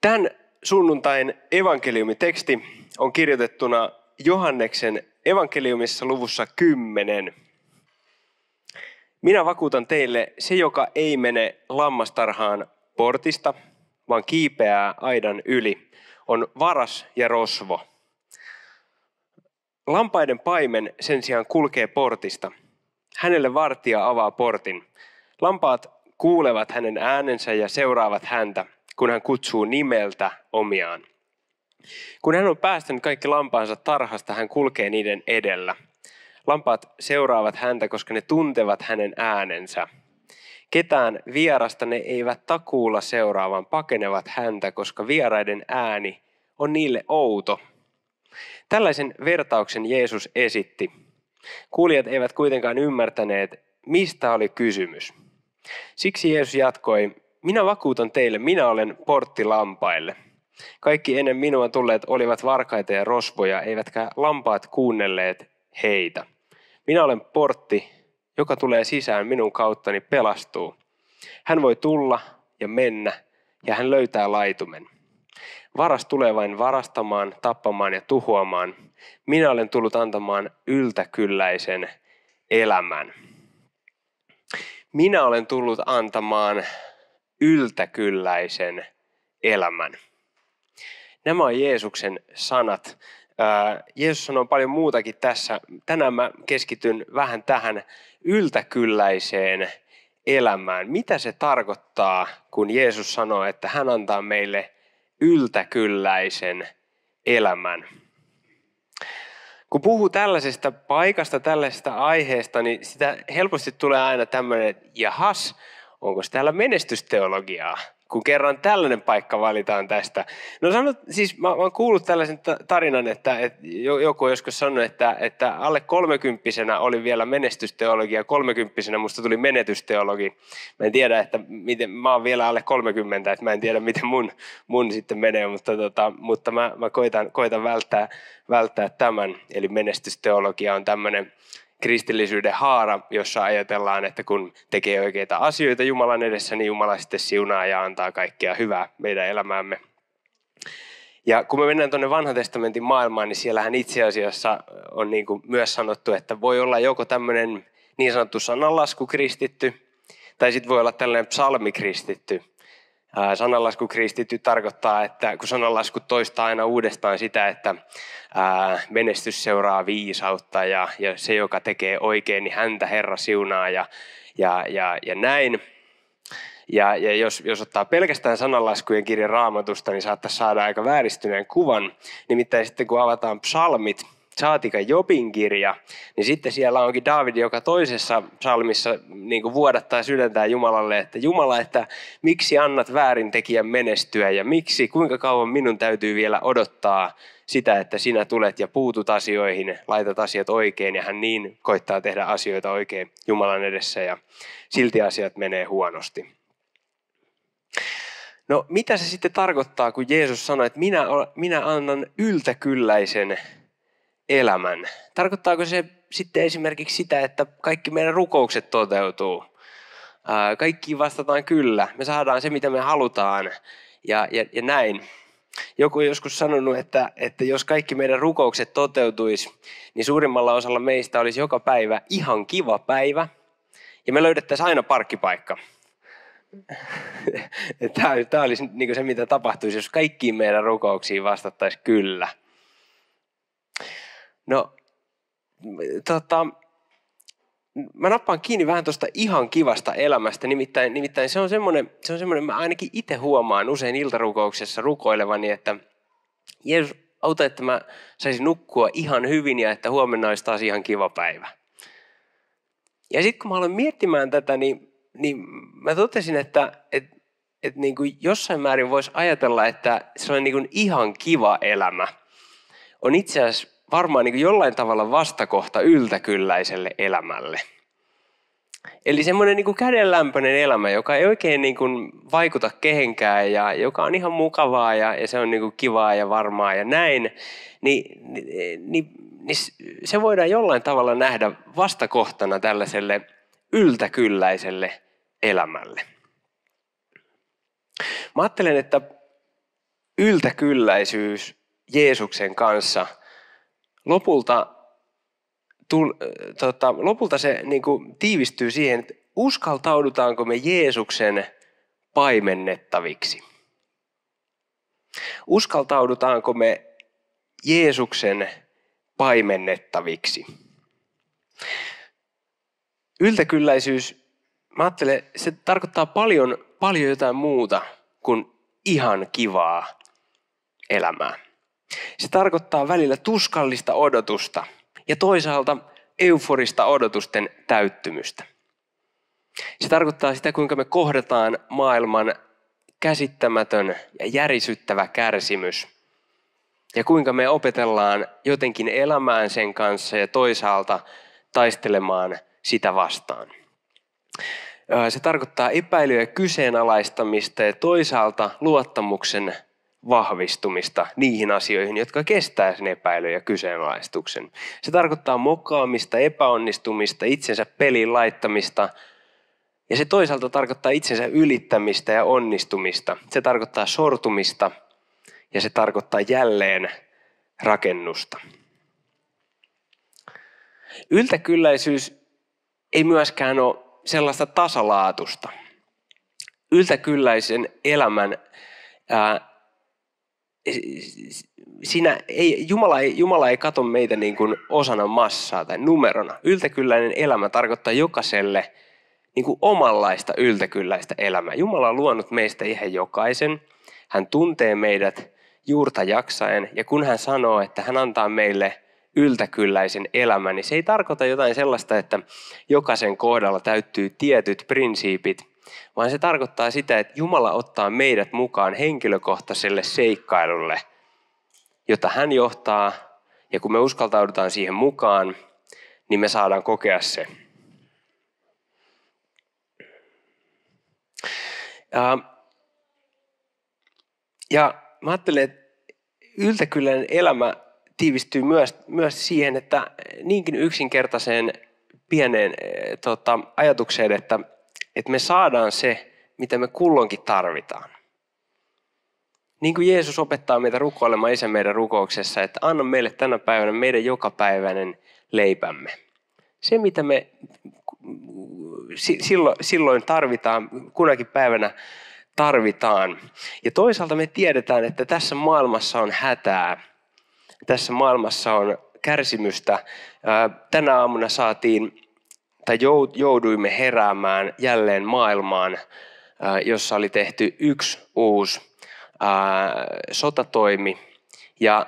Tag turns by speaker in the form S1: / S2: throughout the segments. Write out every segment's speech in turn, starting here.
S1: Tämän sunnuntain evankeliumiteksti on kirjoitettuna Johanneksen evankeliumissa luvussa 10. Minä vakuutan teille, se joka ei mene lammastarhaan portista, vaan kiipeää aidan yli, on varas ja rosvo. Lampaiden paimen sen sijaan kulkee portista. Hänelle vartija avaa portin. Lampaat kuulevat hänen äänensä ja seuraavat häntä, kun hän kutsuu nimeltä omiaan. Kun hän on päästänyt kaikki lampaansa tarhasta, hän kulkee niiden edellä. Lampaat seuraavat häntä, koska ne tuntevat hänen äänensä. Ketään vierasta ne eivät takuulla seuraa, vaan pakenevat häntä, koska vieraiden ääni on niille outo. Tällaisen vertauksen Jeesus esitti. Kuulijat eivät kuitenkaan ymmärtäneet, mistä oli kysymys. Siksi Jeesus jatkoi, minä vakuutan teille, minä olen portti lampaille. Kaikki ennen minua tulleet olivat varkaita ja rosvoja, eivätkä lampaat kuunnelleet heitä. Minä olen portti, joka tulee sisään minun kauttani pelastuu. Hän voi tulla ja mennä, ja hän löytää laitumen. Varas tulee vain varastamaan, tappamaan ja tuhoamaan. Minä olen tullut antamaan yltäkylläisen elämän. Minä olen tullut antamaan yltäkylläisen elämän. Nämä on Jeesuksen sanat. Jeesus sanoo paljon muutakin tässä. Tänään mä keskityn vähän tähän yltäkylläiseen elämään. Mitä se tarkoittaa, kun Jeesus sanoo, että hän antaa meille yltäkylläisen elämän? Kun puhuu tällaisesta paikasta, tällaisesta aiheesta, niin sitä helposti tulee aina tämmöinen, että jahas, onko täällä menestysteologiaa? Kun kerran tällainen paikka valitaan tästä. No siis mä oon kuullut tällaisen tarinan, että joku on joskus sanonut, että alle 30-vuotiaana oli vielä menestysteologia, 30-vuotiaana musta tuli menetysteologi. Mä en tiedä, että miten, mä oon vielä alle 30, että mä en tiedä miten mun sitten menee, mutta mä koitan välttää tämän. Eli menestysteologia on tämmöinen kristillisyyden haara, jossa ajatellaan, että kun tekee oikeita asioita Jumalan edessä, niin Jumala sitten siunaa ja antaa kaikkea hyvää meidän elämäämme. Ja kun me mennään tuonne Vanhan testamentin maailmaan, niin siellähän itse asiassa on niin kuin myös sanottu, että voi olla joko tämmöinen niin sanottu sananlaskukristitty, tai sitten voi olla tällainen psalmikristitty. Sananlaskukristitty tarkoittaa, että kun sananlasku toistaa aina uudestaan sitä, että menestys seuraa viisautta ja se, joka tekee oikein, niin häntä Herra siunaa ja näin. Ja jos ottaa pelkästään sananlaskujen kirjan Raamatusta, niin saattaisi saada aika vääristyneen kuvan. Nimittäin sitten kun avataan psalmit, saatika Jobin kirja, niin sitten siellä onkin Daavid, joka toisessa psalmissa niin kuin vuodattaa sydäntään Jumalalle, että Jumala, että miksi annat väärintekijän menestyä ja miksi, kuinka kauan minun täytyy vielä odottaa sitä, että sinä tulet ja puutut asioihin, laitat asiat oikein ja hän niin koittaa tehdä asioita oikein Jumalan edessä ja silti asiat menee huonosti. No mitä se sitten tarkoittaa, kun Jeesus sanoi, että minä annan yltäkylläisen elämän? Tarkoittaako se sitten esimerkiksi sitä, että kaikki meidän rukoukset toteutuu? Kaikkiin vastataan kyllä. Me saadaan se, mitä me halutaan ja näin. Joku on joskus sanonut, että jos kaikki meidän rukoukset toteutuisi, niin suurimmalla osalla meistä olisi joka päivä ihan kiva päivä ja me löydettäisiin aina parkkipaikka. Tämä olisi niin se, mitä tapahtuisi, jos kaikkiin meidän rukouksiin vastattaisiin kyllä. No, mä nappaan kiinni vähän tuosta ihan kivasta elämästä, nimittäin se on semmoinen, mä ainakin itse huomaan usein iltarukouksessa rukoilevani, että Jeesus auta, että mä saisin nukkua ihan hyvin ja että huomenna olisi taas ihan kiva päivä. Ja sitten kun mä aloin miettimään tätä, niin mä totesin, että niin kuin jossain määrin voisi ajatella, että sellainen niin kuin ihan kiva elämä on itse asiassa varmaan niin kuin jollain tavalla vastakohta yltäkylläiselle elämälle. Eli semmoinen niin kuin kädenlämpöinen elämä, joka ei oikein niin kuin vaikuta kehenkään ja joka on ihan mukavaa ja se on niin kuin kivaa ja varmaa ja näin, niin se voidaan jollain tavalla nähdä vastakohtana tällaiselle yltäkylläiselle elämälle. Mä ajattelen, että yltäkylläisyys Jeesuksen kanssa, lopulta se niin kuin tiivistyy siihen, että uskaltaudutaanko me Jeesuksen paimennettaviksi. Uskaltaudutaanko me Jeesuksen paimennettaviksi. Yltäkylläisyys, mä ajattelen, se tarkoittaa paljon jotain muuta kuin ihan kivaa elämää. Se tarkoittaa välillä tuskallista odotusta ja toisaalta euforista odotusten täyttymystä. Se tarkoittaa sitä, kuinka me kohdataan maailman käsittämätön ja järisyttävä kärsimys. Ja kuinka me opetellaan jotenkin elämään sen kanssa ja toisaalta taistelemaan sitä vastaan. Se tarkoittaa epäilyä ja kyseenalaistamista ja toisaalta luottamuksen vahvistumista niihin asioihin, jotka kestää sen epäilyn ja kyseenalaistuksen. Se tarkoittaa mokaamista, epäonnistumista, itsensä peliin laittamista. Ja se toisaalta tarkoittaa itsensä ylittämistä ja onnistumista. Se tarkoittaa sortumista ja se tarkoittaa jälleen rakennusta. Yltäkylläisyys ei myöskään ole sellaista tasalaatusta. Yltäkylläisen elämän Jumala ei katso meitä niin kuin osana massaa tai numerona. Yltäkylläinen elämä tarkoittaa jokaiselle niin kuin omanlaista yltäkylläistä elämää. Jumala on luonut meistä ihan jokaisen. Hän tuntee meidät juurta jaksaen ja kun hän sanoo, että hän antaa meille yltäkylläisen elämän, niin se ei tarkoita jotain sellaista, että jokaisen kohdalla täyttyy tietyt prinsiipit, vaan se tarkoittaa sitä, että Jumala ottaa meidät mukaan henkilökohtaiselle seikkailulle, jota hän johtaa, ja kun me uskaltaudutaan siihen mukaan, niin me saadaan kokea se. Ja mä ajattelen, että yltäkylläinen elämä tiivistyy myös siihen, että niinkin yksinkertaiseen pieneen ajatukseen, että me saadaan se, mitä me kulloinkin tarvitaan. Niin kuin Jeesus opettaa meitä rukoilemaan Isän meidän rukouksessa, että anna meille tänä päivänä meidän jokapäiväinen leipämme. Se, mitä me silloin tarvitaan, kunakin päivänä tarvitaan. Ja toisaalta me tiedetään, että tässä maailmassa on hätää. Tässä maailmassa on kärsimystä. Tänä aamuna jouduimme heräämään jälleen maailmaan, jossa oli tehty yksi uusi sotatoimi. Ja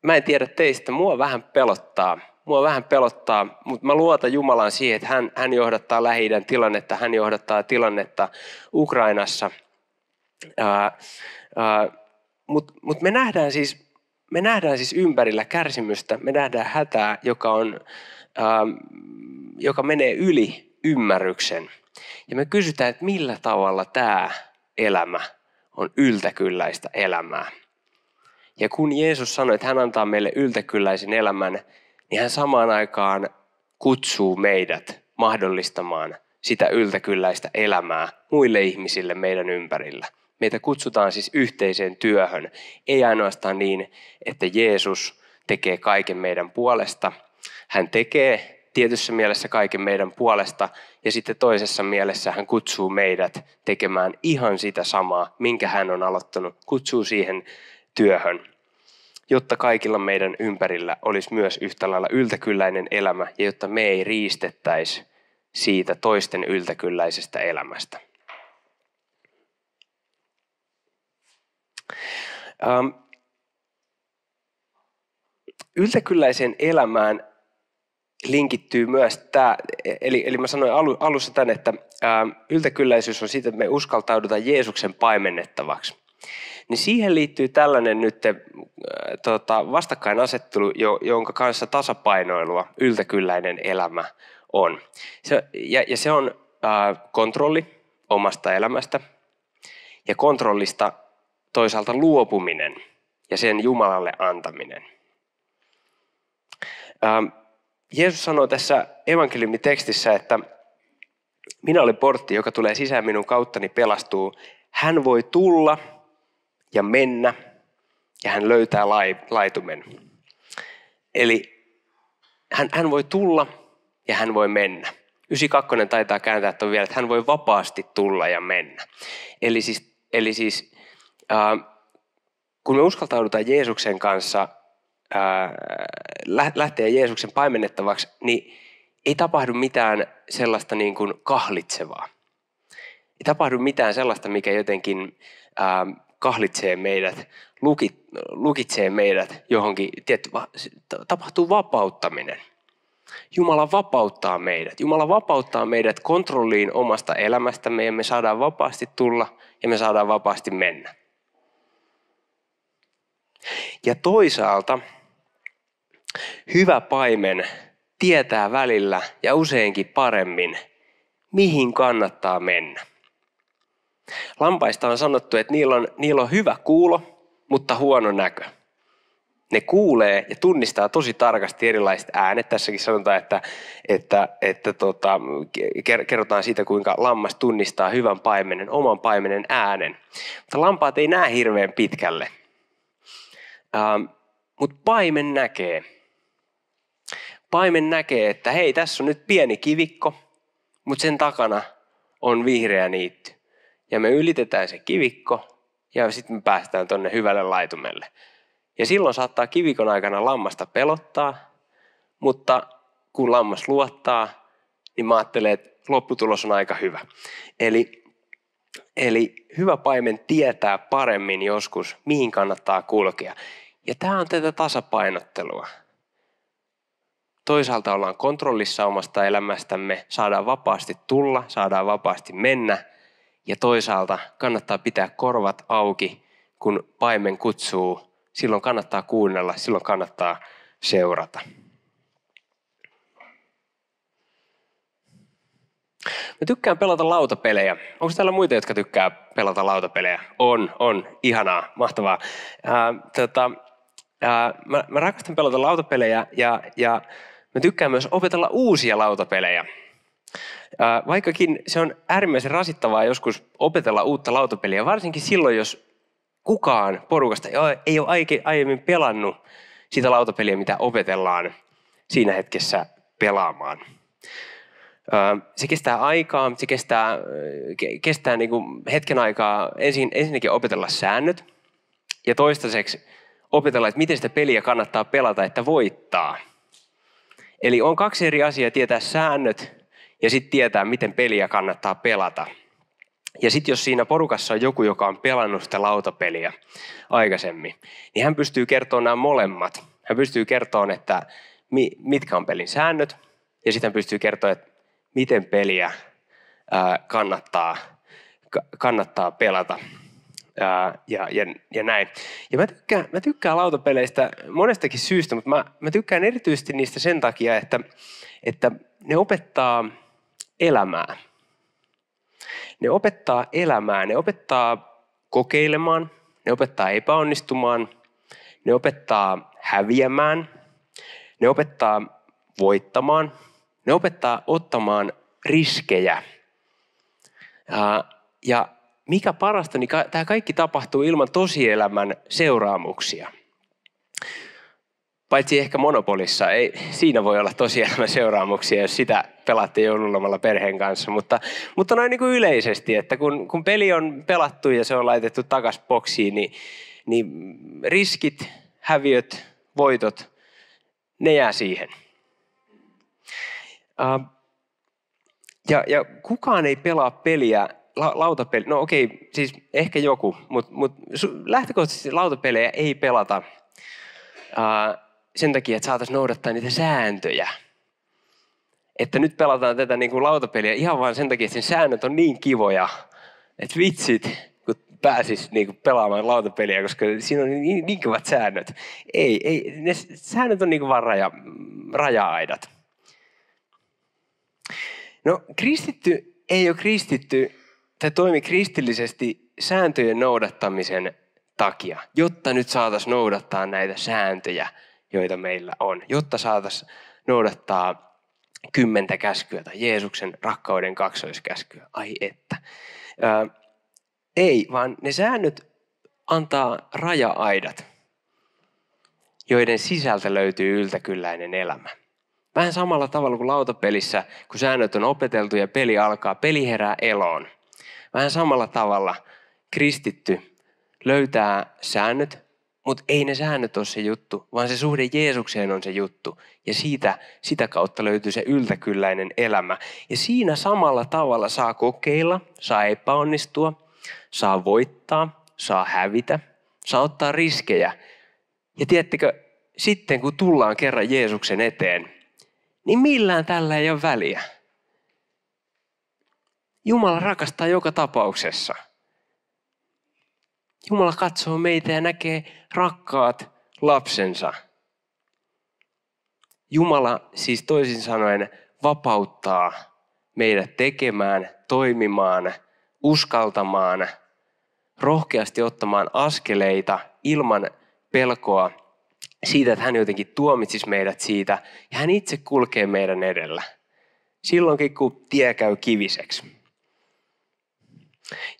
S1: mä en tiedä teistä, mua vähän pelottaa, mutta mä luotan Jumalaan siihen, että hän johdattaa Lähi-idän tilannetta, hän johdattaa tilannetta Ukrainassa. Mutta me nähdään siis ympärillä kärsimystä, me nähdään hätää, joka menee yli ymmärryksen. Ja me kysytään, että millä tavalla tämä elämä on yltäkylläistä elämää. Ja kun Jeesus sanoi, että hän antaa meille yltäkylläisen elämän, niin hän samaan aikaan kutsuu meidät mahdollistamaan sitä yltäkylläistä elämää muille ihmisille meidän ympärillä. Meitä kutsutaan siis yhteiseen työhön, ei ainoastaan niin, että Jeesus tekee kaiken meidän puolesta. Hän tekee tietyssä mielessä kaiken meidän puolesta ja sitten toisessa mielessä hän kutsuu meidät tekemään ihan sitä samaa, minkä hän on aloittanut, kutsuu siihen työhön, jotta kaikilla meidän ympärillä olisi myös yhtä lailla yltäkylläinen elämä ja jotta me ei riistettäisi siitä toisten yltäkylläisestä elämästä. Yltäkylläiseen elämään linkittyy myös tämä, eli mä sanoin alussa tämän, että yltäkylläisyys on siitä, että me uskaltaudutaan Jeesuksen paimennettavaksi. Niin siihen liittyy tällainen nyt vastakkainasettelu, jonka kanssa tasapainoilua yltäkylläinen elämä on. Se on kontrolli omasta elämästä ja kontrollista toisaalta luopuminen ja sen Jumalalle antaminen. Jeesus sanoo tässä evankeliumitekstissä, että minä olen portti, joka tulee sisään minun kauttani pelastuu. Hän voi tulla ja mennä, ja hän löytää laitumen. Eli hän voi tulla ja hän voi mennä. 92 taitaa kääntää tuon vielä, että hän voi vapaasti tulla ja mennä. Eli siis kun me uskaltaudutaan Jeesuksen kanssa lähteä Jeesuksen paimennettavaksi, niin ei tapahdu mitään sellaista niin kuin kahlitsevaa. Ei tapahdu mitään sellaista, mikä jotenkin kahlitsee meidät, lukitsee meidät johonkin. Tapahtuu vapauttaminen. Jumala vapauttaa meidät. Jumala vapauttaa meidät kontrolliin omasta elämästämme ja me saadaan vapaasti tulla ja me saadaan vapaasti mennä. Ja toisaalta hyvä paimen tietää välillä ja useinkin paremmin, mihin kannattaa mennä. Lampaista on sanottu, että niillä on hyvä kuulo, mutta huono näkö. Ne kuulee ja tunnistaa tosi tarkasti erilaiset äänet. Tässäkin sanotaan, että kerrotaan siitä, kuinka lammas tunnistaa hyvän paimenen, oman paimenen äänen. Mutta lampaat ei näe hirveän pitkälle. Mutta paimen näkee. Paimen näkee, että hei, tässä on nyt pieni kivikko, mutta sen takana on vihreä niitty. Ja me ylitetään se kivikko ja sitten me päästään tuonne hyvälle laitumelle. Ja silloin saattaa kivikon aikana lammasta pelottaa, mutta kun lammas luottaa, niin mä ajattelen, että lopputulos on aika hyvä. Eli hyvä paimen tietää paremmin joskus, mihin kannattaa kulkea. Ja tämä on tätä tasapainottelua. Toisaalta ollaan kontrollissa omasta elämästämme, saadaan vapaasti tulla, saadaan vapaasti mennä. Ja toisaalta kannattaa pitää korvat auki, kun paimen kutsuu. Silloin kannattaa kuunnella, silloin kannattaa seurata. Mä tykkään pelata lautapelejä. Onko täällä muita, jotka tykkää pelata lautapelejä? On. Ihanaa, mahtavaa. Mä rakastan pelata lautapelejä ja mä tykkään myös opetella uusia lautapelejä. Vaikkakin se on äärimmäisen rasittavaa joskus opetella uutta lautapeliä, varsinkin silloin, jos kukaan porukasta ei ole aiemmin pelannut sitä lautapeliä, mitä opetellaan siinä hetkessä pelaamaan. Se kestää aikaa, se kestää niin kuin hetken aikaa ensinnäkin opetella säännöt ja toistaiseksi opetella, että miten sitä peliä kannattaa pelata, että voittaa. Eli on kaksi eri asiaa, tietää säännöt ja sitten tietää, miten peliä kannattaa pelata. Ja sitten jos siinä porukassa on joku, joka on pelannut sitä lautapeliä aikaisemmin, niin hän pystyy kertomaan nämä molemmat. Hän pystyy kertomaan, että mitkä on pelin säännöt ja sitten hän pystyy kertomaan, että miten peliä kannattaa pelata ja näin. Ja mä tykkään lautapeleistä monestakin syystä, mutta mä tykkään erityisesti niistä sen takia, että ne opettaa elämää. Ne opettaa elämää, ne opettaa kokeilemaan, ne opettaa epäonnistumaan, ne opettaa häviämään, ne opettaa voittamaan, ne opettaa ottamaan riskejä. Ja mikä parasta, niin tämä kaikki tapahtuu ilman tosielämän seuraamuksia. Paitsi ehkä Monopolissa, siinä voi olla tosielämän seuraamuksia, jos sitä pelaatte joululomalla perheen kanssa. Mutta noin niin kuin yleisesti, että kun peli on pelattu ja se on laitettu takaisin boksiin, niin riskit, häviöt, voitot, ne jää siihen. Ja kukaan ei pelaa peliä, lautapeliä, no okei, siis ehkä joku, mutta lähtökohtaisesti lautapelejä ei pelata sen takia, että saataisiin noudattaa niitä sääntöjä. Että nyt pelataan tätä niin kuin lautapeliä ihan vain sen takia, että sen säännöt on niin kivoja, että vitsit, kun pääsis niin kuin pelaamaan lautapeliä, koska siinä on niin kivat säännöt. Ei, ne säännöt on niin kuin vaan raja-aidat. No kristitty ei ole kristitty tai toimi kristillisesti sääntöjen noudattamisen takia, jotta nyt saataisiin noudattaa näitä sääntöjä, joita meillä on, jotta saataisiin noudattaa 10 käskyä tai Jeesuksen rakkauden kaksoiskäskyä. Ai että. Ei, vaan ne säännöt antaa raja-aidat, joiden sisältä löytyy yltäkylläinen elämä. Vähän samalla tavalla kuin lautapelissä, kun säännöt on opeteltu ja peli alkaa, peli herää eloon. Vähän samalla tavalla kristitty löytää säännöt, mutta ei ne säännöt ole se juttu, vaan se suhde Jeesukseen on se juttu. Ja sitä kautta löytyy se yltäkylläinen elämä. Ja siinä samalla tavalla saa kokeilla, saa epäonnistua, saa voittaa, saa hävitä, saa ottaa riskejä. Ja tiedättekö, sitten kun tullaan kerran Jeesuksen eteen, niin millään tällä ei ole väliä. Jumala rakastaa joka tapauksessa. Jumala katsoo meitä ja näkee rakkaat lapsensa. Jumala siis toisin sanoen vapauttaa meidät tekemään, toimimaan, uskaltamaan, rohkeasti ottamaan askeleita ilman pelkoa siitä, että hän jotenkin tuomitsisi meidät siitä ja hän itse kulkee meidän edellä. Silloinkin, kun tie käy kiviseksi.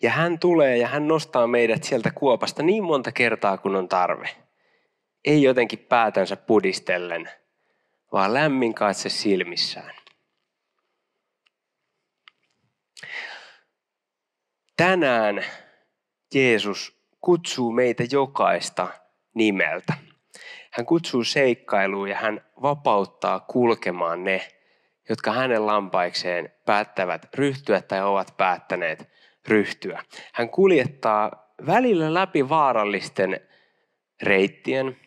S1: Ja hän tulee ja hän nostaa meidät sieltä kuopasta niin monta kertaa, kun on tarve. Ei jotenkin päätänsä pudistellen, vaan lämmin katse silmissään. Tänään Jeesus kutsuu meitä jokaista nimeltä. Hän kutsuu seikkailuun ja hän vapauttaa kulkemaan ne, jotka hänen lampaikseen päättävät ryhtyä tai ovat päättäneet ryhtyä. Hän kuljettaa välillä läpi vaarallisten reittien,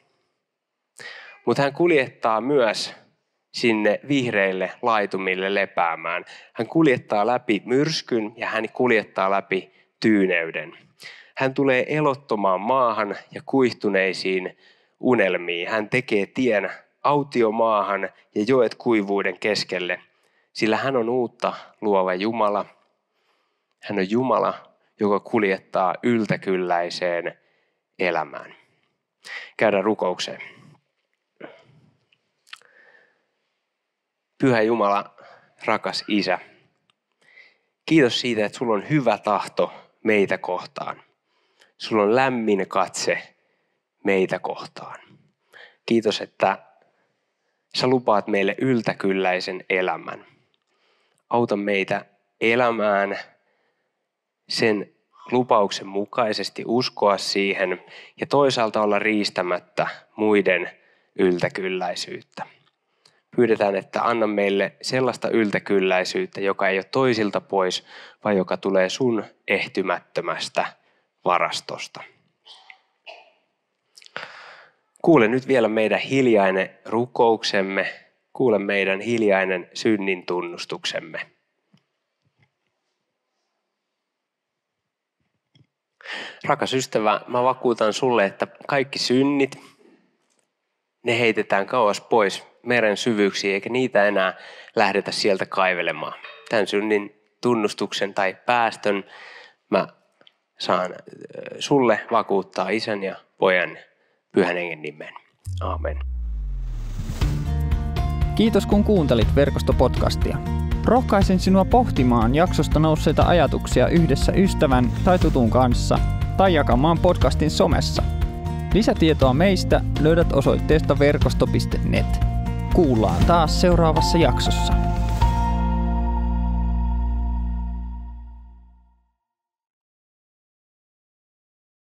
S1: mutta hän kuljettaa myös sinne vihreille laitumille lepäämään. Hän kuljettaa läpi myrskyn ja hän kuljettaa läpi tyyneyden. Hän tulee elottomaan maahan ja kuihtuneisiin unelmiin. Hän tekee tien autiomaahan ja joet kuivuuden keskelle, sillä hän on uutta luova Jumala. Hän on Jumala, joka kuljettaa yltäkylläiseen elämään. Käydään rukoukseen. Pyhä Jumala, rakas Isä, kiitos siitä, että sulla on hyvä tahto meitä kohtaan. Sulla on lämmin katse meitä kohtaan. Kiitos, että sä lupaat meille yltäkylläisen elämän. Auta meitä elämään sen lupauksen mukaisesti, uskoa siihen ja toisaalta olla riistämättä muiden yltäkylläisyyttä. Pyydetään, että anna meille sellaista yltäkylläisyyttä, joka ei ole toisilta pois, vaan joka tulee sun ehtymättömästä varastosta. Kuule nyt vielä meidän hiljainen rukouksemme, kuule meidän hiljainen synnin tunnustuksemme. Rakas ystävä, mä vakuutan sulle, että kaikki synnit, ne heitetään kauas pois meren syvyyksiin, eikä niitä enää lähdetä sieltä kaivelemaan. Tämän synnin tunnustuksen tai päästön mä saan sulle vakuuttaa Isän ja Pojan Pyhän Hengen nimen. Aamen.
S2: Kiitos kun kuuntelit Verkosto-podcastia. Rohkaisen sinua pohtimaan jaksosta nousseita ajatuksia yhdessä ystävän tai tutun kanssa tai jakamaan podcastin somessa. Lisätietoa meistä löydät osoitteesta verkosto.net. Kuullaan taas seuraavassa jaksossa.